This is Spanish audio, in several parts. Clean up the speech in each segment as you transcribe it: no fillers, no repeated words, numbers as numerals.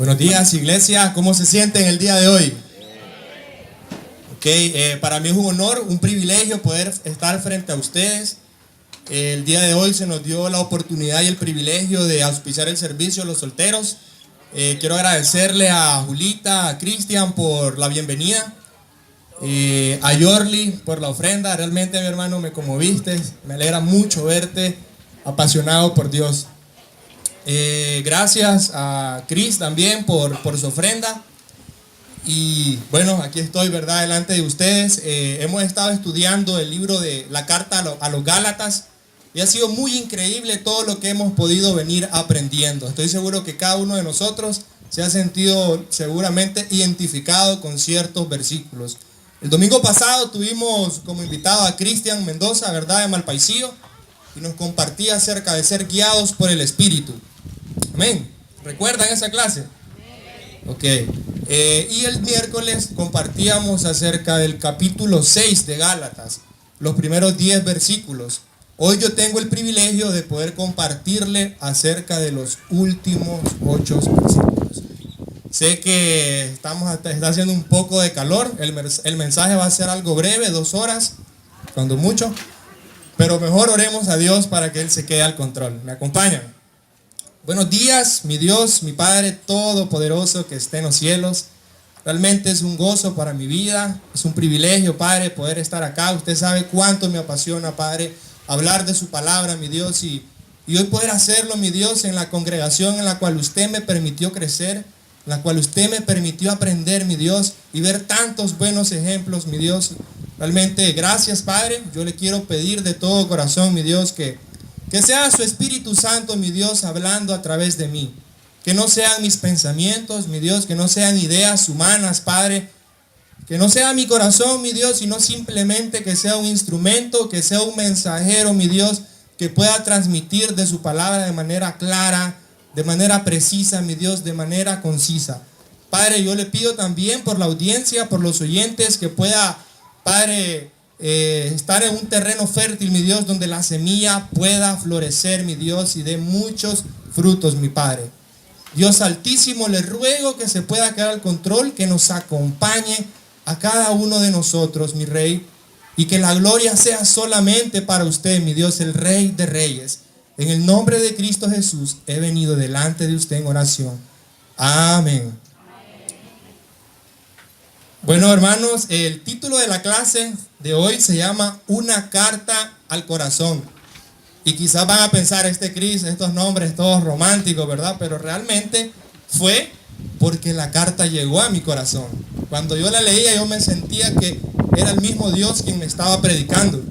Buenos días, iglesia. ¿Cómo se sienten el día de hoy? Para mí es un honor, un privilegio poder estar frente a ustedes. El día de hoy se nos dio la oportunidad y el privilegio de auspiciar el servicio a los solteros. Quiero agradecerle a Julita, a Cristian por la bienvenida, a Yorli por la ofrenda. Realmente, mi hermano, me conmoviste. Me alegra mucho verte apasionado por Dios. Gracias a Chris también por su ofrenda. Y bueno, aquí estoy, ¿verdad?, delante de ustedes. Hemos estado estudiando el libro de la carta a los Gálatas y ha sido muy increíble todo lo que hemos podido venir aprendiendo. Estoy seguro que cada uno de nosotros se ha sentido seguramente identificado con ciertos versículos. El domingo pasado tuvimos como invitado a Cristian Mendoza, ¿verdad?, de Malpaisillo, y nos compartía acerca de ser guiados por el Espíritu. Amén. ¿Recuerdan esa clase? Ok. Y el miércoles compartíamos acerca del capítulo 6 de Gálatas, los primeros 10 versículos. Hoy yo tengo el privilegio de poder compartirle acerca de los últimos 8 versículos. Sé que está haciendo un poco de calor, el mensaje va a ser algo breve, 2 horas, cuando mucho, pero mejor oremos a Dios para que Él se quede al control. ¿Me acompañan? Buenos días, mi Dios, mi Padre Todopoderoso que esté en los cielos. Realmente es un gozo para mi vida, es un privilegio, Padre, poder estar acá. Usted sabe cuánto me apasiona, Padre, hablar de su palabra, mi Dios, y hoy poder hacerlo, mi Dios, en la congregación en la cual usted me permitió crecer, en la cual usted me permitió aprender, mi Dios, y ver tantos buenos ejemplos, mi Dios. Realmente, gracias, Padre. Yo le quiero pedir de todo corazón, mi Dios, que sea su Espíritu Santo, mi Dios, hablando a través de mí. Que no sean mis pensamientos, mi Dios, que no sean ideas humanas, Padre. Que no sea mi corazón, mi Dios, sino simplemente que sea un instrumento, que sea un mensajero, mi Dios, que pueda transmitir de su palabra de manera clara, de manera precisa, mi Dios, de manera concisa. Padre, yo le pido también por la audiencia, por los oyentes, que pueda, Padre, estar en un terreno fértil, mi Dios, donde la semilla pueda florecer, mi Dios, y dé muchos frutos, mi Padre. Dios Altísimo, le ruego que se pueda quedar al control, que nos acompañe a cada uno de nosotros, mi Rey, y que la gloria sea solamente para usted, mi Dios, el Rey de Reyes. En el nombre de Cristo Jesús he venido delante de usted en oración. Amén. Bueno, hermanos, el título de la clase de hoy se llama Una carta al corazón. Y quizás van a pensar, Cris, estos nombres todos románticos, ¿verdad? Pero realmente fue porque la carta llegó a mi corazón. Cuando yo la leía, yo me sentía que era el mismo Dios quien me estaba predicando.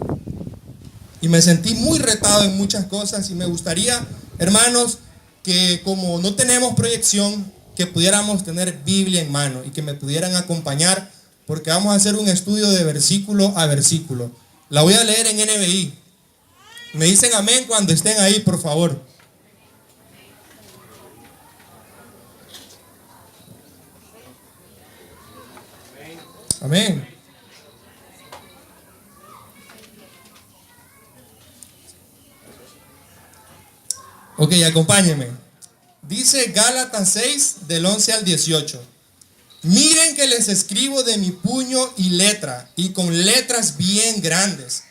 Y me sentí muy retado en muchas cosas. Y me gustaría, hermanos, que como no tenemos proyección, que pudiéramos tener Biblia en mano y que me pudieran acompañar, porque vamos a hacer un estudio de versículo a versículo. La voy a leer en NBI. Me dicen amén cuando estén ahí, por favor. Amén. Ok, acompáñenme. Dice Gálatas 6, del 11 al 18. Miren que les escribo de mi puño y letra, y con letras bien grandes.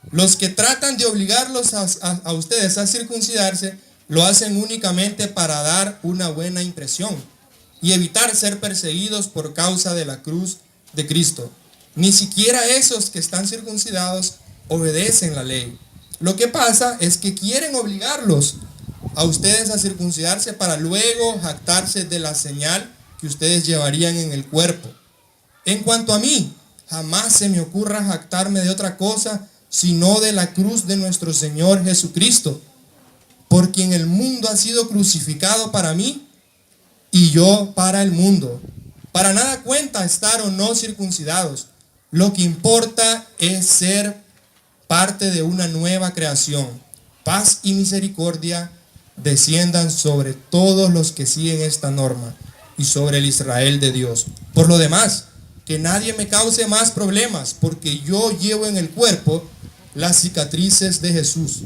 Los que tratan de obligarlos a ustedes a circuncidarse, lo hacen únicamente para dar una buena impresión y evitar ser perseguidos por causa de la cruz de Cristo. Ni siquiera esos que están circuncidados obedecen la ley. Lo que pasa es que quieren obligarlos a ustedes a circuncidarse para luego jactarse de la señal que ustedes llevarían en el cuerpo. En cuanto a mí, jamás se me ocurra jactarme de otra cosa sino de la cruz de nuestro Señor Jesucristo, por quien el mundo ha sido crucificado para mí y yo para el mundo. Para nada cuenta estar o no circuncidados. Lo que importa es ser parte de una nueva creación. Paz y misericordia desciendan sobre todos los que siguen esta norma y sobre el Israel de Dios. Por lo demás, que nadie me cause más problemas, porque yo llevo en el cuerpo las cicatrices de Jesús.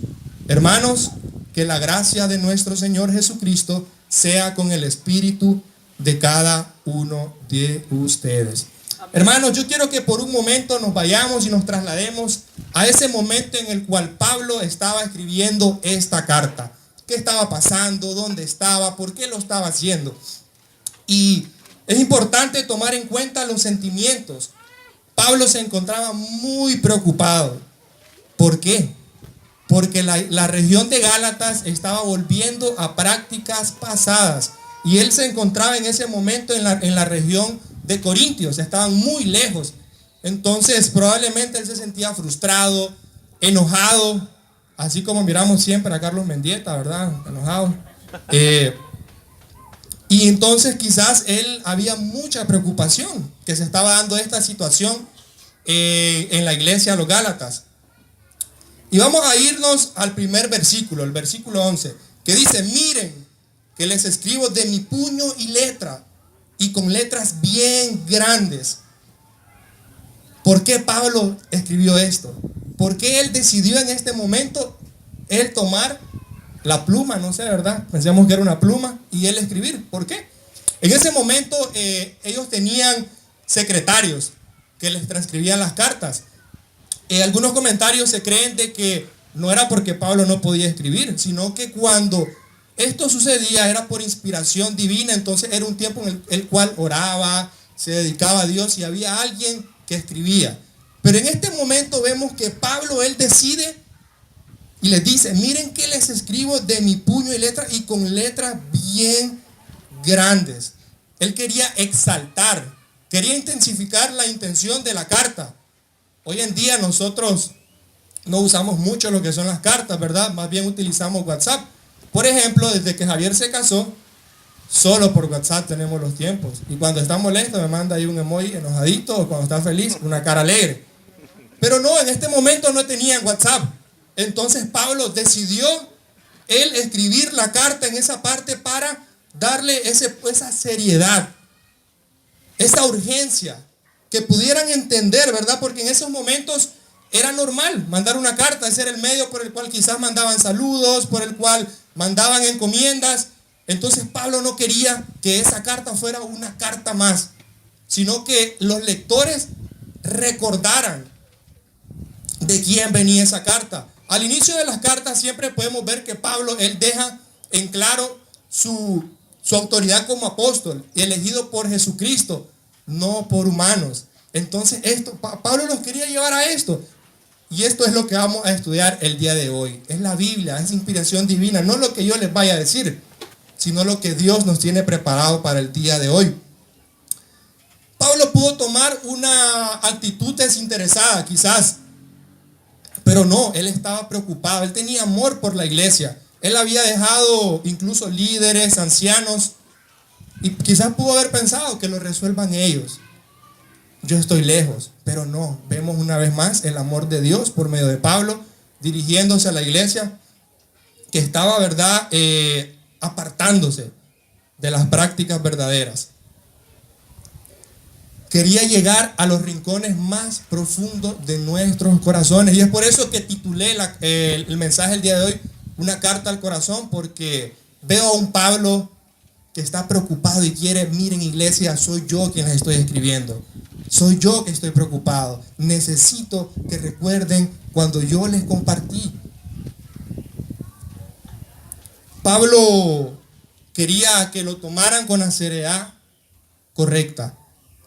Hermanos, que la gracia de nuestro Señor Jesucristo sea con el espíritu de cada uno de ustedes. Hermanos, yo quiero que por un momento nos vayamos y nos traslademos a ese momento en el cual Pablo estaba escribiendo esta carta. ¿Qué estaba pasando? ¿Dónde estaba? ¿Por qué lo estaba haciendo? Y es importante tomar en cuenta los sentimientos. Pablo se encontraba muy preocupado. ¿Por qué? Porque la región de Gálatas estaba volviendo a prácticas pasadas. Y él se encontraba en ese momento en la región de Corintios. Estaban muy lejos. Entonces probablemente él se sentía frustrado, enojado. Así como miramos siempre a Carlos Mendieta, ¿verdad? Enojado. Y entonces quizás él había mucha preocupación que se estaba dando esta situación en la iglesia de los Gálatas. Y vamos a irnos al primer versículo, el versículo 11, que dice: miren que les escribo de mi puño y letra, y con letras bien grandes. ¿Por qué Pablo escribió esto? ¿Por qué él decidió en este momento él tomar la pluma? No sé, ¿verdad? Pensamos que era una pluma y él escribir. ¿Por qué? En ese momento ellos tenían secretarios que les transcribían las cartas. Algunos comentarios se creen de que no era porque Pablo no podía escribir, sino que cuando esto sucedía era por inspiración divina. Entonces era un tiempo en el cual oraba, se dedicaba a Dios y había alguien que escribía. Pero en este momento vemos que Pablo, él decide y les dice: miren que les escribo de mi puño y letra, y con letras bien grandes. Él quería exaltar, quería intensificar la intención de la carta. Hoy en día nosotros no usamos mucho lo que son las cartas, ¿verdad? Más bien utilizamos WhatsApp. Por ejemplo, desde que Javier se casó, solo por WhatsApp tenemos los tiempos. Y cuando está molesto me manda ahí un emoji enojadito, o cuando está feliz, una cara alegre. Pero no, en este momento no tenían WhatsApp. Entonces Pablo decidió él escribir la carta en esa parte para darle esa seriedad, esa urgencia, que pudieran entender, ¿verdad? Porque en esos momentos era normal mandar una carta. Ese era el medio por el cual quizás mandaban saludos, por el cual mandaban encomiendas. Entonces Pablo no quería que esa carta fuera una carta más, sino que los lectores recordaran de quién venía esa carta. Al inicio de las cartas siempre podemos ver que Pablo, él deja en claro su autoridad como apóstol, elegido por Jesucristo, no por humanos. Entonces Pablo los quería llevar a esto. Y esto es lo que vamos a estudiar el día de hoy. Es la Biblia, es inspiración divina. No lo que yo les vaya a decir, sino lo que Dios nos tiene preparado para el día de hoy. Pablo pudo tomar una actitud desinteresada, quizás. Pero no, él estaba preocupado. Él tenía amor por la iglesia. Él había dejado incluso líderes, ancianos. Y quizás pudo haber pensado que lo resuelvan ellos. Yo estoy lejos, pero no. Vemos una vez más el amor de Dios por medio de Pablo, dirigiéndose a la iglesia que estaba, ¿verdad?, apartándose de las prácticas verdaderas. Quería llegar a los rincones más profundos de nuestros corazones. Y es por eso que titulé el mensaje el día de hoy, una carta al corazón, porque veo a un Pablo que está preocupado y quiere: miren, iglesia, soy yo quien les estoy escribiendo. Soy yo que estoy preocupado. Necesito que recuerden cuando yo les compartí. Pablo quería que lo tomaran con la seriedad correcta.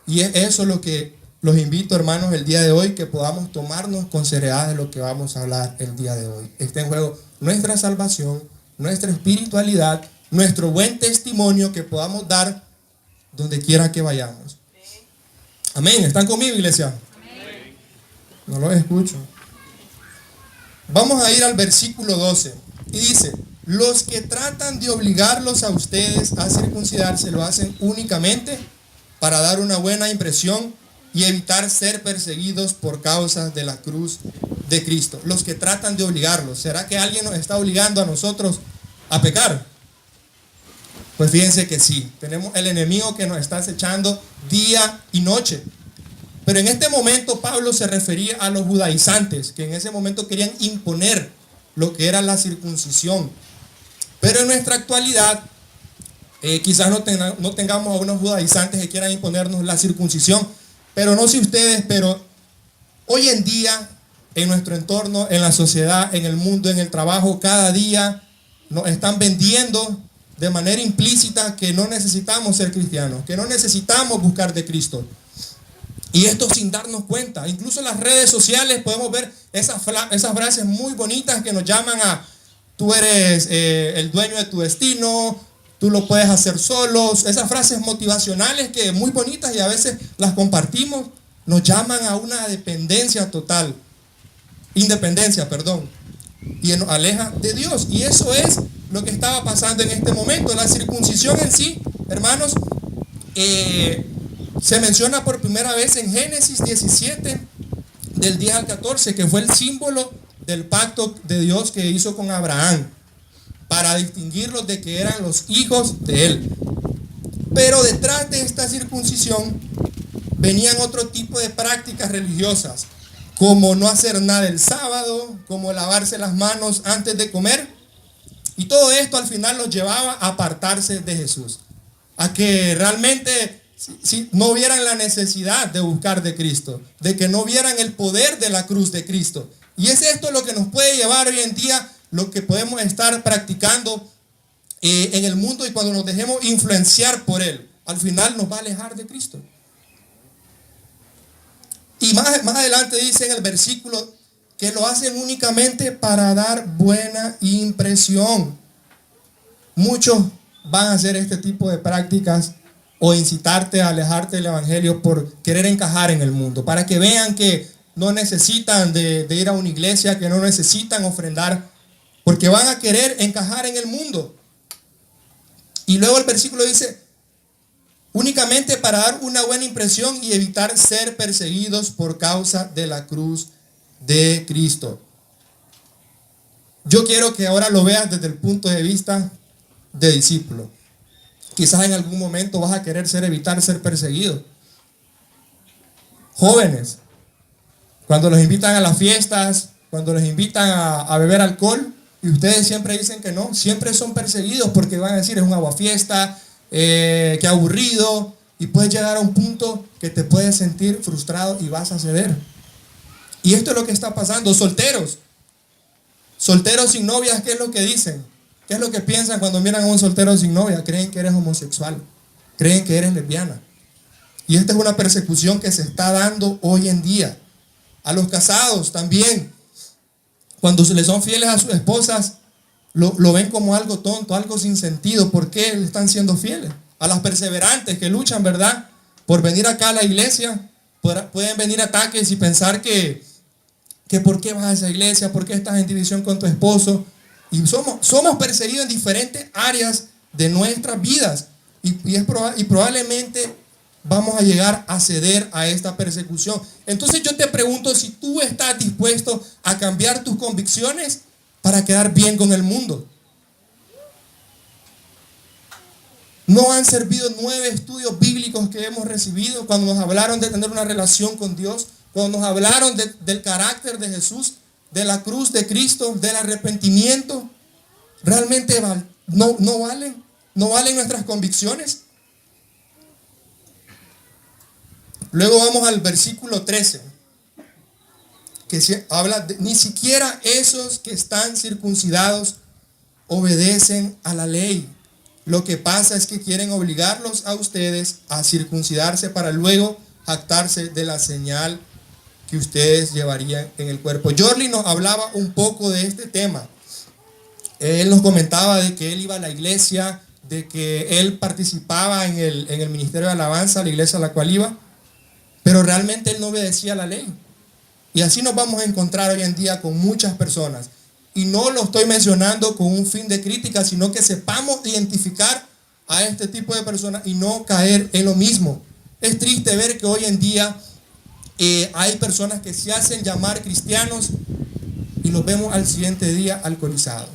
Y es eso lo que los invito, hermanos, el día de hoy, que podamos tomarnos con seriedad de lo que vamos a hablar el día de hoy. Está en juego nuestra salvación, nuestra espiritualidad, nuestro buen testimonio que podamos dar donde quiera que vayamos. Amén. ¿Están conmigo, iglesia? Amén. No los escucho. Vamos a ir al versículo 12. Y dice: los que tratan de obligarlos a ustedes a circuncidarse lo hacen únicamente para dar una buena impresión y evitar ser perseguidos por causa de la cruz de Cristo. Los que tratan de obligarlos. ¿Será que alguien nos está obligando a nosotros a pecar? Pues fíjense que sí. Tenemos el enemigo que nos está acechando día y noche. Pero en este momento Pablo se refería a los judaizantes, que en ese momento querían imponer lo que era la circuncisión. Pero en nuestra actualidad Quizás no tengamos a unos judaizantes que quieran imponernos la circuncisión, pero no sé ustedes, pero hoy en día, en nuestro entorno, en la sociedad, en el mundo, en el trabajo, cada día nos están vendiendo de manera implícita que no necesitamos ser cristianos, que no necesitamos buscar de Cristo. Y esto sin darnos cuenta. Incluso en las redes sociales podemos ver esas frases muy bonitas que nos llaman a: tú eres el dueño de tu destino, tú lo puedes hacer solos. Esas frases motivacionales que muy bonitas y a veces las compartimos, nos llaman a una independencia, y nos aleja de Dios. Y eso es lo que estaba pasando en este momento. La circuncisión en sí, hermanos, se menciona por primera vez en Génesis 17, del 10 al 14, que fue el símbolo del pacto de Dios que hizo con Abraham, para distinguirlos de que eran los hijos de él. Pero detrás de esta circuncisión venían otro tipo de prácticas religiosas, como no hacer nada el sábado, como lavarse las manos antes de comer. Y todo esto al final los llevaba a apartarse de Jesús, a que realmente si no vieran la necesidad de buscar de Cristo, de que no vieran el poder de la cruz de Cristo. Y es esto lo que nos puede llevar hoy en día, lo que podemos estar practicando en el mundo, y cuando nos dejemos influenciar por él, al final nos va a alejar de Cristo. Y más adelante dice en el versículo que lo hacen únicamente para dar buena impresión. Muchos van a hacer este tipo de prácticas o incitarte a alejarte del evangelio por querer encajar en el mundo, para que vean que no necesitan de ir a una iglesia, que no necesitan ofrendar, porque van a querer encajar en el mundo. Y luego el versículo dice: únicamente para dar una buena impresión y evitar ser perseguidos por causa de la cruz de Cristo. Yo quiero que ahora lo veas desde el punto de vista de discípulo. Quizás en algún momento vas a querer evitar ser perseguido. Jóvenes, cuando los invitan a las fiestas, cuando los invitan a beber alcohol, y ustedes siempre dicen que no, siempre son perseguidos porque van a decir: es un aguafiesta, qué aburrido, y puedes llegar a un punto que te puedes sentir frustrado y vas a ceder. Y esto es lo que está pasando. Solteros sin novias, ¿qué es lo que dicen? ¿Qué es lo que piensan cuando miran a un soltero sin novia? Creen que eres homosexual, creen que eres lesbiana. Y esta es una persecución que se está dando hoy en día. A los casados también, cuando se les son fieles a sus esposas, lo ven como algo tonto, algo sin sentido. ¿Por qué le están siendo fieles? A las perseverantes que luchan, ¿verdad?, por venir acá a la iglesia, pueden venir ataques y pensar que ¿por qué vas a esa iglesia? ¿Por qué estás en división con tu esposo? Y somos perseguidos en diferentes áreas de nuestras vidas. Y probablemente vamos a llegar a ceder a esta persecución. Entonces yo te pregunto si tú estás dispuesto a cambiar tus convicciones para quedar bien con el mundo. ¿No han servido 9 estudios bíblicos que hemos recibido cuando nos hablaron de tener una relación con Dios? Cuando nos hablaron del carácter de Jesús, de la cruz de Cristo, del arrepentimiento. ¿Realmente no valen nuestras convicciones? Luego vamos al versículo 13, que habla de: ni siquiera esos que están circuncidados obedecen a la ley. Lo que pasa es que quieren obligarlos a ustedes a circuncidarse para luego jactarse de la señal que ustedes llevarían en el cuerpo. Jorli nos hablaba un poco de este tema. Él nos comentaba de que él iba a la iglesia, de que él participaba en el ministerio de alabanza, la iglesia a la cual iba, pero realmente él no obedecía la ley. Y así nos vamos a encontrar hoy en día con muchas personas. Y no lo estoy mencionando con un fin de crítica, sino que sepamos identificar a este tipo de personas y no caer en lo mismo. Es triste ver que hoy en día hay personas que se hacen llamar cristianos y los vemos al siguiente día alcoholizados.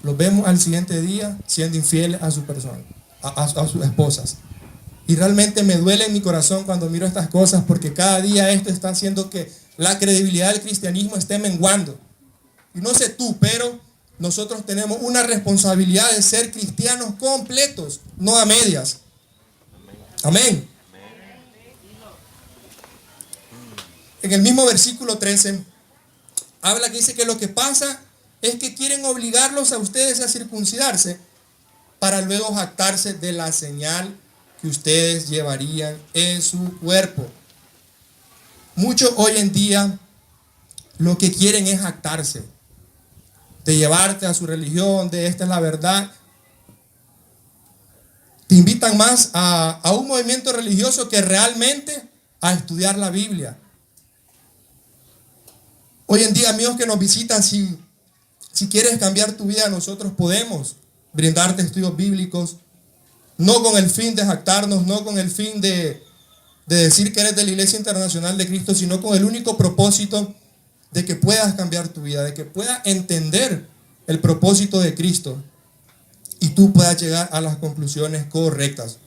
Los vemos al siguiente día siendo infieles a su persona, a sus esposas. Y realmente me duele en mi corazón cuando miro estas cosas, porque cada día esto está haciendo que la credibilidad del cristianismo esté menguando. Y no sé tú, pero nosotros tenemos una responsabilidad de ser cristianos completos, no a medias. Amén. En el mismo versículo 13, habla que dice que lo que pasa es que quieren obligarlos a ustedes a circuncidarse para luego jactarse de la señal que ustedes llevarían en su cuerpo. Muchos hoy en día lo que quieren es jactarse, de llevarte a su religión, de esta es la verdad. Te invitan más a un movimiento religioso que realmente a estudiar la Biblia. Hoy en día, amigos que nos visitan, si quieres cambiar tu vida, nosotros podemos brindarte estudios bíblicos, no con el fin de jactarnos, no con el fin de decir que eres de la Iglesia Internacional de Cristo, sino con el único propósito de que puedas cambiar tu vida, de que puedas entender el propósito de Cristo y tú puedas llegar a las conclusiones correctas.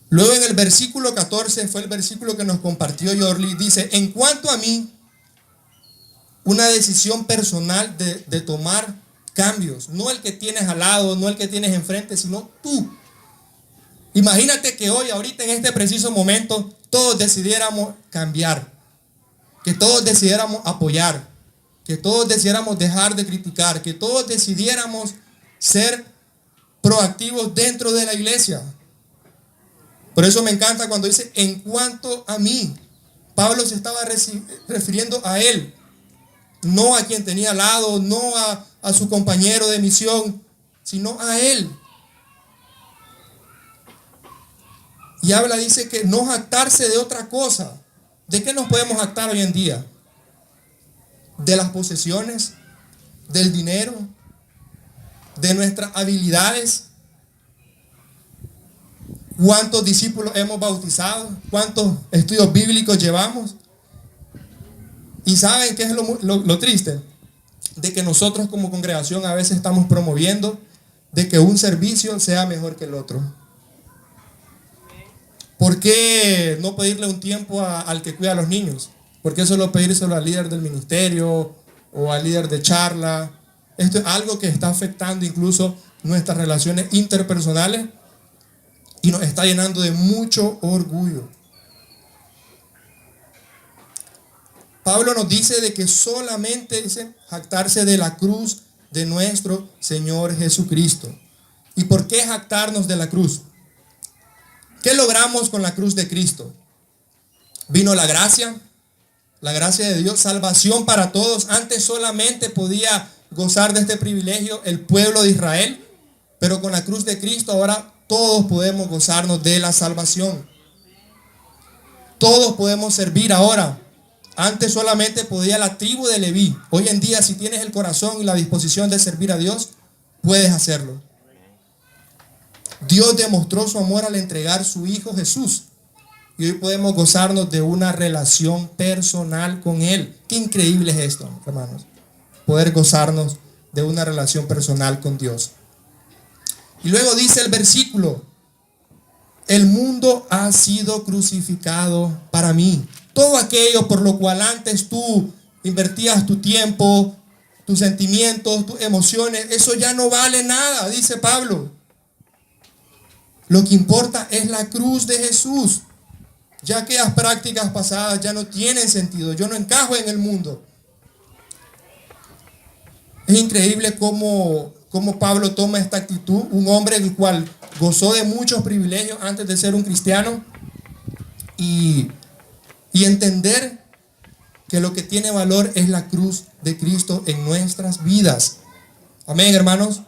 Luego en el versículo 14, fue el versículo que nos compartió Yorli, dice, en cuanto a mí, una decisión personal de tomar cambios, no el que tienes al lado, no el que tienes enfrente, sino tú. Imagínate que hoy, ahorita en este preciso momento, todos decidiéramos cambiar, que todos decidiéramos apoyar, que todos decidiéramos dejar de criticar, que todos decidiéramos ser proactivos dentro de la iglesia. Por eso me encanta cuando dice, en cuanto a mí, Pablo se estaba refiriendo a él, no a quien tenía al lado, no a su compañero de misión, sino a él. Y habla, dice que no jactarse de otra cosa. ¿De qué nos podemos jactar hoy en día? De las posesiones, del dinero, de nuestras habilidades. ¿Cuántos discípulos hemos bautizado? ¿Cuántos estudios bíblicos llevamos? Y ¿saben qué es lo triste? De que nosotros como congregación a veces estamos promoviendo de que un servicio sea mejor que el otro. ¿Por qué no pedirle un tiempo al que cuida a los niños? ¿Por qué solo pedírselo al líder del ministerio o al líder de charla? Esto es algo que está afectando incluso nuestras relaciones interpersonales y nos está llenando de mucho orgullo. Pablo nos dice de que solamente dice jactarse de la cruz de nuestro Señor Jesucristo. ¿Y por qué jactarnos de la cruz? ¿Qué logramos con la cruz de Cristo? Vino la gracia de Dios, salvación para todos. Antes solamente podía gozar de este privilegio el pueblo de Israel, pero con la cruz de Cristo ahora todos podemos gozarnos de la salvación. Todos podemos servir ahora. Antes solamente podía la tribu de Leví. Hoy en día, si tienes el corazón y la disposición de servir a Dios, puedes hacerlo. Dios demostró su amor al entregar su Hijo Jesús. Y hoy podemos gozarnos de una relación personal con Él. Qué increíble es esto, hermanos. Poder gozarnos de una relación personal con Dios. Y luego dice el versículo, el mundo ha sido crucificado para mí. Todo aquello por lo cual antes tú invertías tu tiempo, tus sentimientos, tus emociones, eso ya no vale nada, dice Pablo. Lo que importa es la cruz de Jesús. Ya aquellas prácticas pasadas ya no tienen sentido. Yo no encajo en el mundo. Es increíble cómo Pablo toma esta actitud. Un hombre el cual gozó de muchos privilegios antes de ser un cristiano. Y entender que lo que tiene valor es la cruz de Cristo en nuestras vidas. Amén, hermanos.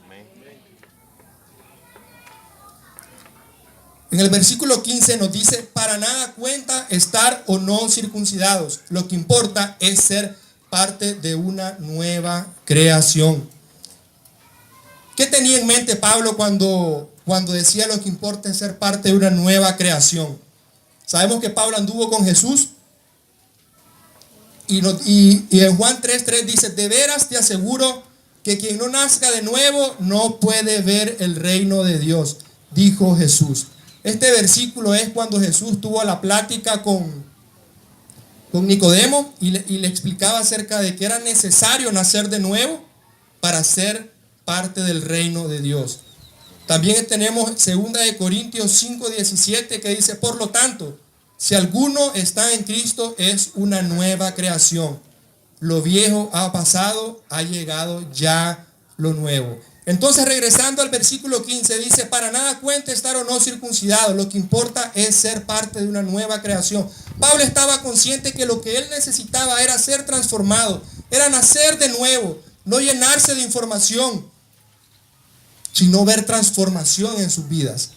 En el versículo 15 nos dice, para nada cuenta estar o no circuncidados. Lo que importa es ser parte de una nueva creación. ¿Qué tenía en mente Pablo cuando decía lo que importa es ser parte de una nueva creación? Sabemos que Pablo anduvo con Jesús. Y en Juan 3:3 dice, de veras te aseguro que quien no nazca de nuevo no puede ver el reino de Dios, dijo Jesús. Este versículo es cuando Jesús tuvo la plática con con Nicodemo y le explicaba acerca de que era necesario nacer de nuevo para ser parte del reino de Dios. También tenemos 2 de Corintios 5:17 que dice: por lo tanto, si alguno está en Cristo, es una nueva creación. Lo viejo ha pasado, ha llegado ya lo nuevo. Entonces, regresando al versículo 15, dice: para nada cuenta estar o no circuncidado, lo que importa es ser parte de una nueva creación. Pablo estaba consciente que lo que él necesitaba era ser transformado, era nacer de nuevo, no llenarse de información, sino ver transformación en sus vidas.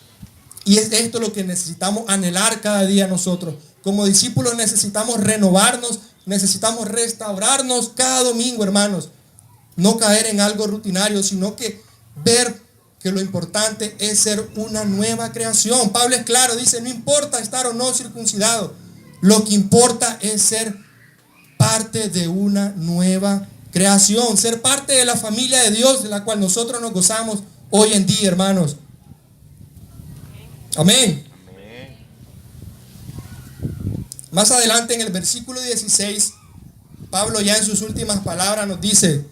Y es esto lo que necesitamos anhelar cada día nosotros. Como discípulos necesitamos renovarnos, necesitamos restaurarnos cada domingo, hermanos. No caer en algo rutinario, sino que ver que lo importante es ser una nueva creación. Pablo es claro, dice: no importa estar o no circuncidado, lo que importa es ser parte de una nueva creación, ser parte de la familia de Dios, de la cual nosotros nos gozamos hoy en día, hermanos. Amén. Más adelante en el versículo 16, Pablo ya en sus últimas palabras nos dice: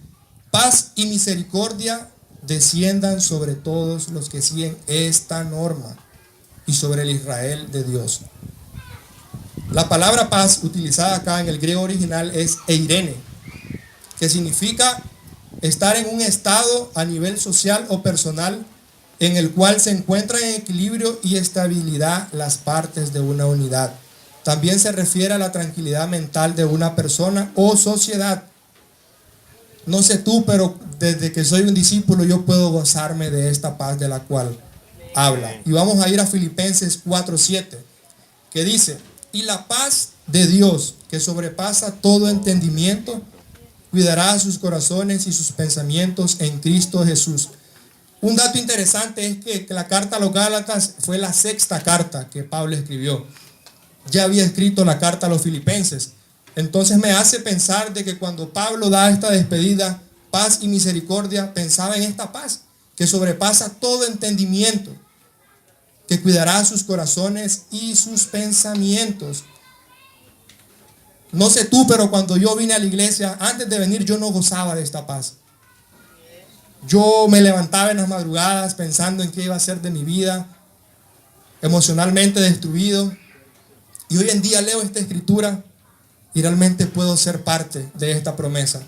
paz y misericordia desciendan sobre todos los que siguen esta norma y sobre el Israel de Dios. La palabra paz utilizada acá en el griego original es eirene, que significa estar en un estado a nivel social o personal en el cual se encuentran en equilibrio y estabilidad las partes de una unidad. También se refiere a la tranquilidad mental de una persona o sociedad. No sé tú, pero desde que soy un discípulo yo puedo gozarme de esta paz de la cual habla. Y vamos a ir a Filipenses 4:7, que dice: y la paz de Dios, que sobrepasa todo entendimiento, cuidará sus corazones y sus pensamientos en Cristo Jesús. Un dato interesante es que la carta a los Gálatas fue la 6ª carta que Pablo escribió. Ya había escrito la carta a los Filipenses. Entonces me hace pensar de que cuando Pablo da esta despedida, paz y misericordia, pensaba en esta paz que sobrepasa todo entendimiento, que cuidará sus corazones y sus pensamientos. No sé tú, pero cuando yo vine a la iglesia, antes de venir yo no gozaba de esta paz. Yo me levantaba en las madrugadas pensando en qué iba a ser de mi vida, emocionalmente destruido. Y hoy en día leo esta escritura y realmente puedo ser parte de esta promesa,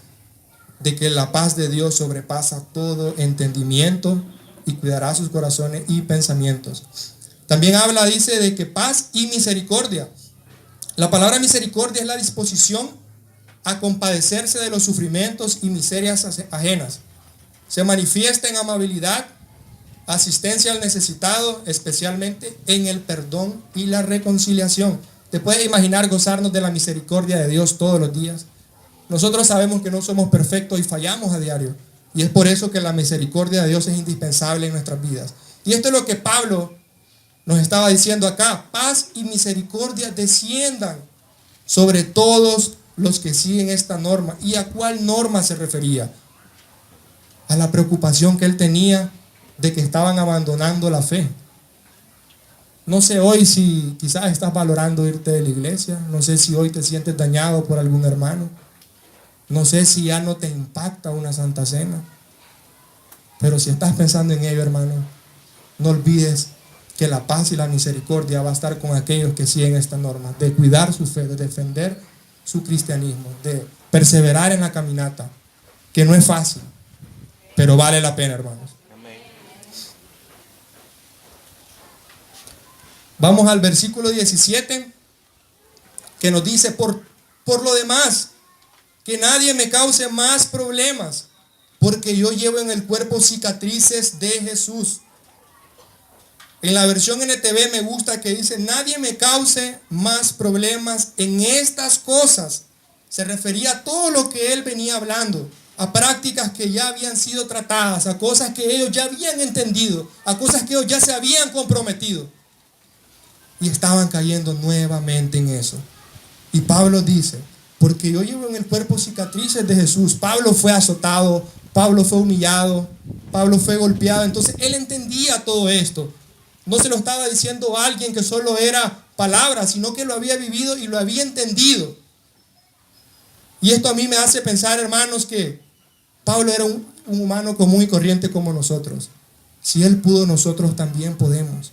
de que la paz de Dios sobrepasa todo entendimiento y cuidará sus corazones y pensamientos. También habla, dice, de que paz y misericordia. La palabra misericordia es la disposición a compadecerse de los sufrimientos y miserias ajenas. Se manifiesta en amabilidad, asistencia al necesitado, especialmente en el perdón y la reconciliación. ¿Te puedes imaginar gozarnos de la misericordia de Dios todos los días? Nosotros sabemos que no somos perfectos y fallamos a diario. Y es por eso que la misericordia de Dios es indispensable en nuestras vidas. Y esto es lo que Pablo nos estaba diciendo acá: paz y misericordia desciendan sobre todos los que siguen esta norma. ¿Y a cuál norma se refería? A la preocupación que él tenía de que estaban abandonando la fe. No sé hoy si quizás estás valorando irte de la iglesia. No sé si hoy te sientes dañado por algún hermano. No sé si ya no te impacta una santa cena. Pero si estás pensando en ello, hermano, no olvides que la paz y la misericordia va a estar con aquellos que siguen esta norma, de cuidar su fe, de defender su cristianismo, de perseverar en la caminata, que no es fácil, pero vale la pena, hermanos. Vamos al versículo 17, que nos dice: por lo demás, que nadie me cause más problemas, porque yo llevo en el cuerpo cicatrices de Jesús. En la versión NTV me gusta que dice: nadie me cause más problemas en estas cosas. Se refería a todo lo que él venía hablando, a prácticas que ya habían sido tratadas, a cosas que ellos ya habían entendido, a cosas que ellos ya se habían comprometido. Y estaban cayendo nuevamente en eso. Y Pablo dice: porque yo llevo en el cuerpo cicatrices de Jesús. Pablo fue azotado, Pablo fue humillado, Pablo fue golpeado. Entonces él entendía todo esto. No se lo estaba diciendo a alguien que solo era palabras, sino que lo había vivido y lo había entendido. Y esto a mí me hace pensar, hermanos, que Pablo era un humano común y corriente como nosotros. Si él pudo, nosotros también podemos.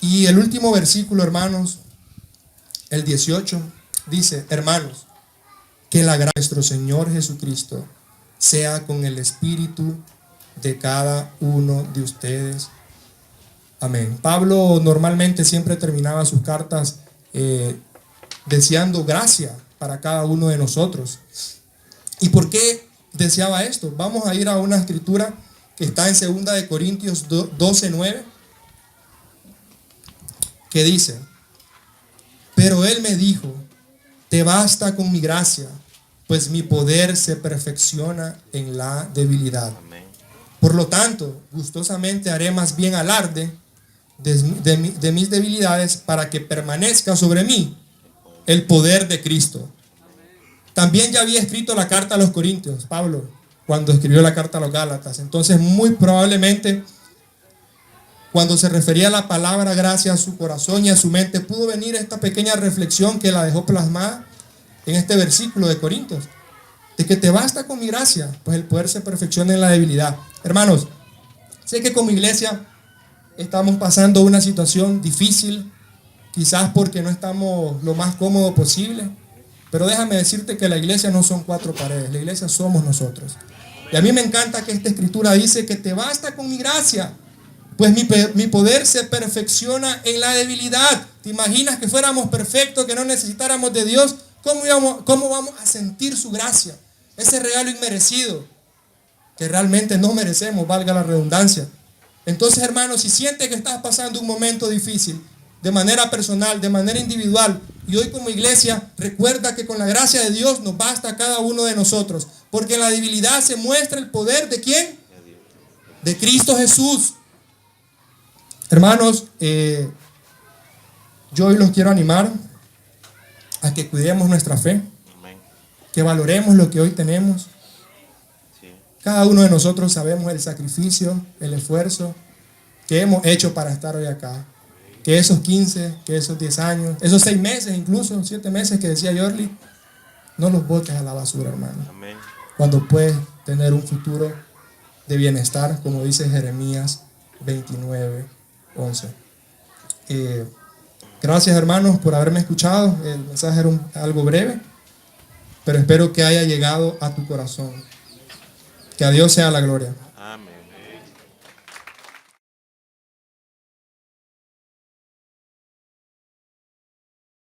Y el último versículo, hermanos, el 18, dice: hermanos, que la gracia de nuestro Señor Jesucristo sea con el espíritu de cada uno de ustedes. Amén. Pablo normalmente siempre terminaba sus cartas deseando gracia para cada uno de nosotros. ¿Y por qué deseaba esto? Vamos a ir a una escritura que está en 2 de Corintios 12:9, que dice: pero él me dijo, te basta con mi gracia, pues mi poder se perfecciona en la debilidad. Por lo tanto, gustosamente haré más bien alarde de mis debilidades, para que permanezca sobre mí el poder de Cristo. También ya había escrito la carta a los Corintios, Pablo, cuando escribió la carta a los Gálatas. Entonces, muy probablemente, cuando se refería a la palabra gracia a su corazón y a su mente, pudo venir esta pequeña reflexión que la dejó plasmada en este versículo de Corintios, de que te basta con mi gracia, pues el poder se perfecciona en la debilidad. Hermanos, sé que como iglesia estamos pasando una situación difícil, quizás porque no estamos lo más cómodo posible, pero déjame decirte que la iglesia no son 4 paredes, la iglesia somos nosotros. Y a mí me encanta que esta escritura dice que te basta con mi gracia, pues mi poder se perfecciona en la debilidad. ¿Te imaginas que fuéramos perfectos, que no necesitáramos de Dios? ¿Cómo vamos a sentir su gracia? Ese regalo inmerecido que realmente no merecemos, valga la redundancia. Entonces, hermanos, si sientes que estás pasando un momento difícil, de manera personal, de manera individual, y hoy como iglesia, recuerda que con la gracia de Dios nos basta a cada uno de nosotros, porque en la debilidad se muestra el poder ¿de quién? De Cristo Jesús. Hermanos, yo hoy los quiero animar a que cuidemos nuestra fe, que valoremos lo que hoy tenemos. Cada uno de nosotros sabemos el sacrificio, el esfuerzo que hemos hecho para estar hoy acá. Que esos 15, que esos 10 años, esos 6 meses, incluso 7 meses que decía Yorli, no los botes a la basura, hermano. Amén. Cuando puedes tener un futuro de bienestar, como dice Jeremías 29:11. Gracias, hermanos, por haberme escuchado. El mensaje era algo breve, pero espero que haya llegado a tu corazón. Que a Dios sea la gloria.